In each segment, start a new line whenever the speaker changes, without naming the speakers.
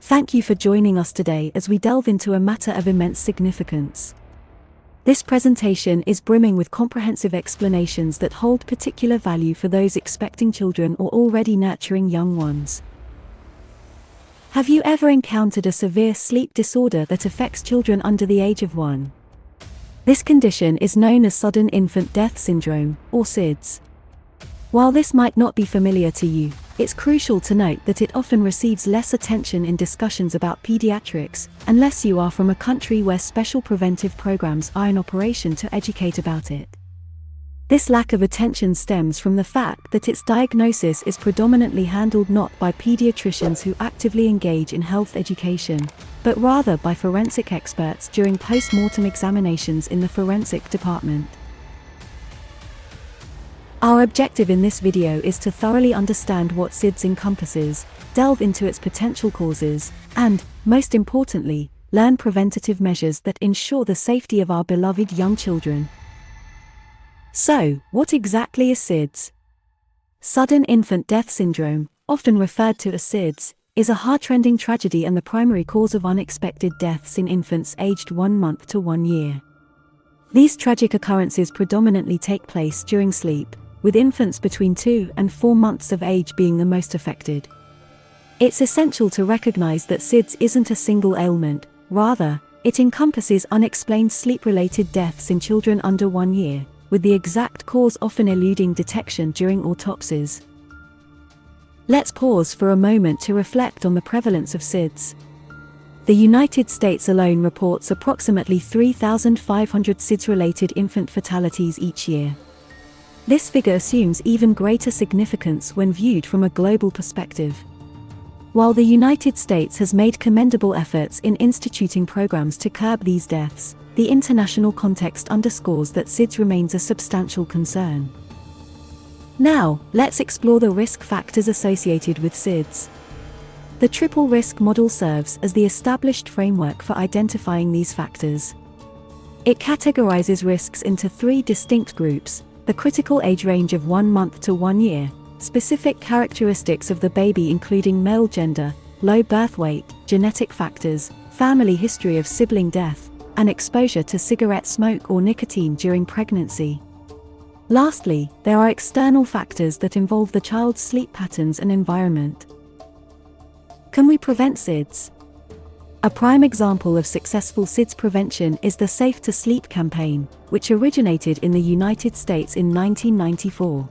Thank you for joining us today as we delve into a matter of immense significance. This presentation is brimming with comprehensive explanations that hold particular value for those expecting children or already nurturing young ones. Have you ever encountered a severe sleep disorder that affects children under the age of 1? This condition is known as sudden infant death syndrome, or SIDS. While this might not be familiar to you, it's crucial to note that it often receives less attention in discussions about pediatrics, unless you are from a country where special preventive programs are in operation to educate about it. This lack of attention stems from the fact that its diagnosis is predominantly handled not by pediatricians who actively engage in health education, but rather by forensic experts during post-mortem examinations in the forensic department. Our objective in this video is to thoroughly understand what SIDS encompasses, delve into its potential causes, and, most importantly, learn preventative measures that ensure the safety of our beloved young children. So, what exactly is SIDS? Sudden infant death syndrome, often referred to as SIDS, is a heart-rending tragedy and the primary cause of unexpected deaths in infants aged 1 month to 1 year. These tragic occurrences predominantly take place during sleep, with infants between 2 and 4 months of age being the most affected. It's essential to recognize that SIDS isn't a single ailment, rather, it encompasses unexplained sleep-related deaths in children under 1 year, with the exact cause often eluding detection during autopsies. Let's pause for a moment to reflect on the prevalence of SIDS. The United States alone reports approximately 3,500 SIDS-related infant fatalities each year. This figure assumes even greater significance when viewed from a global perspective. While the United States has made commendable efforts in instituting programs to curb these deaths, the international context underscores that SIDS remains a substantial concern. Now, let's explore the risk factors associated with SIDS. The triple risk model serves as the established framework for identifying these factors. It categorizes risks into 3 distinct groups: the critical age range of 1 month to 1 year, specific characteristics of the baby including male gender, low birth weight, genetic factors, family history of sibling death, and exposure to cigarette smoke or nicotine during pregnancy. Lastly, there are external factors that involve the child's sleep patterns and environment. Can we prevent SIDS? A prime example of successful SIDS prevention is the Safe to Sleep campaign, which originated in the United States in 1994.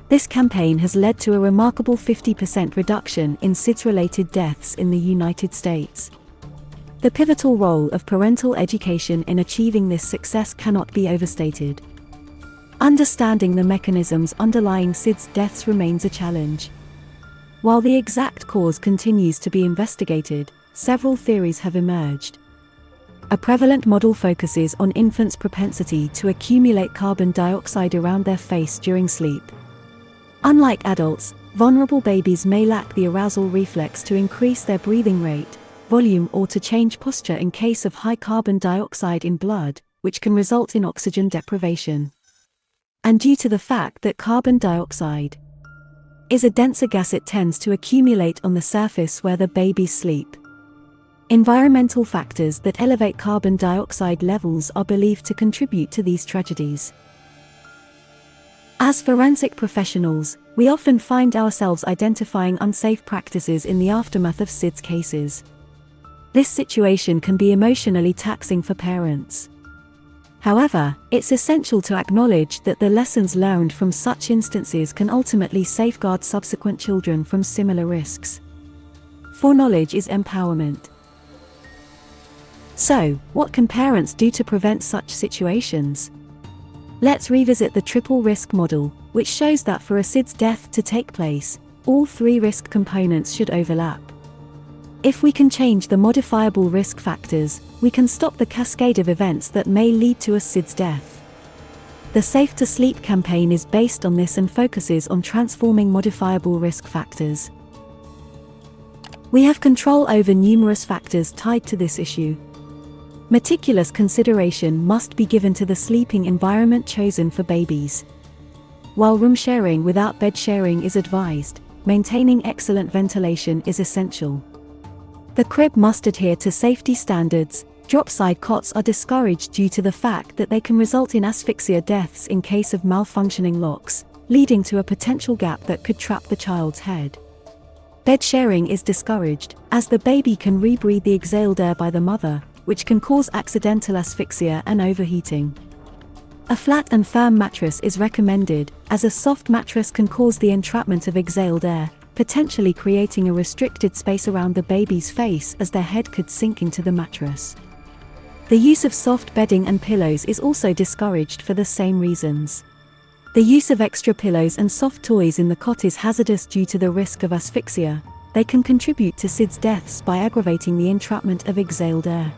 This campaign has led to a remarkable 50% reduction in SIDS-related deaths in the United States. The pivotal role of parental education in achieving this success cannot be overstated. Understanding the mechanisms underlying SIDS deaths remains a challenge. While the exact cause continues to be investigated, several theories have emerged. A prevalent model focuses on infants' propensity to accumulate carbon dioxide around their face during sleep. Unlike adults, vulnerable babies may lack the arousal reflex to increase their breathing rate, volume, or to change posture in case of high carbon dioxide in blood, which can result in oxygen deprivation. And due to the fact that carbon dioxide is a denser gas, it tends to accumulate on the surface where the babies sleep. Environmental factors that elevate carbon dioxide levels are believed to contribute to these tragedies. As forensic professionals, we often find ourselves identifying unsafe practices in the aftermath of SIDS cases. This situation can be emotionally taxing for parents. However, it's essential to acknowledge that the lessons learned from such instances can ultimately safeguard subsequent children from similar risks. Foreknowledge is empowerment. So, what can parents do to prevent such situations? Let's revisit the triple risk model, which shows that for a SIDS death to take place, all 3 risk components should overlap. If we can change the modifiable risk factors, we can stop the cascade of events that may lead to a SIDS death. The Safe to Sleep campaign is based on this and focuses on transforming modifiable risk factors. We have control over numerous factors tied to this issue. Meticulous consideration must be given to the sleeping environment chosen for babies. While room sharing without bed sharing is advised, maintaining excellent ventilation is essential. The crib must adhere to safety standards. Drop-side cots are discouraged due to the fact that they can result in asphyxia deaths in case of malfunctioning locks, leading to a potential gap that could trap the child's head. Bed sharing is discouraged, as the baby can rebreathe the exhaled air by the mother, which can cause accidental asphyxia and overheating. A flat and firm mattress is recommended, as a soft mattress can cause the entrapment of exhaled air, potentially creating a restricted space around the baby's face as their head could sink into the mattress. The use of soft bedding and pillows is also discouraged for the same reasons. The use of extra pillows and soft toys in the cot is hazardous due to the risk of asphyxia. They can contribute to SIDS deaths by aggravating the entrapment of exhaled air.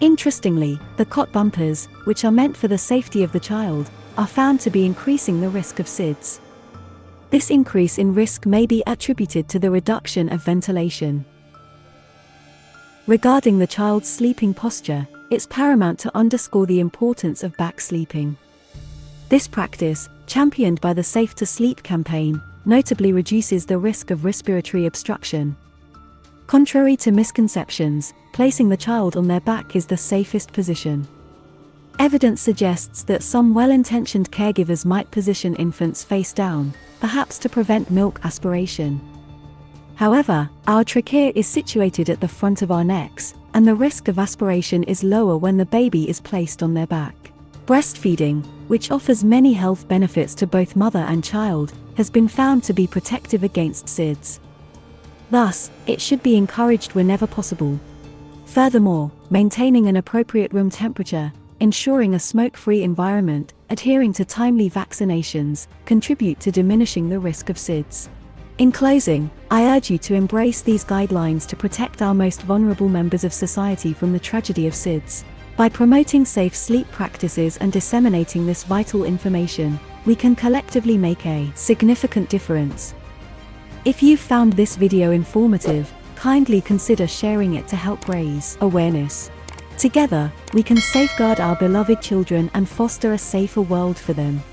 Interestingly, the cot bumpers, which are meant for the safety of the child, are found to be increasing the risk of SIDS. This increase in risk may be attributed to the reduction of ventilation. Regarding the child's sleeping posture, it's paramount to underscore the importance of back sleeping. This practice, championed by the Safe to Sleep campaign, notably reduces the risk of respiratory obstruction. Contrary to misconceptions, placing the child on their back is the safest position. Evidence suggests that some well-intentioned caregivers might position infants face down, perhaps to prevent milk aspiration. However, our trachea is situated at the front of our necks, and the risk of aspiration is lower when the baby is placed on their back. Breastfeeding, which offers many health benefits to both mother and child, has been found to be protective against SIDS. Thus, it should be encouraged whenever possible. Furthermore, maintaining an appropriate room temperature, ensuring a smoke-free environment, adhering to timely vaccinations, contribute to diminishing the risk of SIDS. In closing, I urge you to embrace these guidelines to protect our most vulnerable members of society from the tragedy of SIDS. By promoting safe sleep practices and disseminating this vital information, we can collectively make a significant difference. If you found this video informative, kindly consider sharing it to help raise awareness. Together, we can safeguard our beloved children and foster a safer world for them.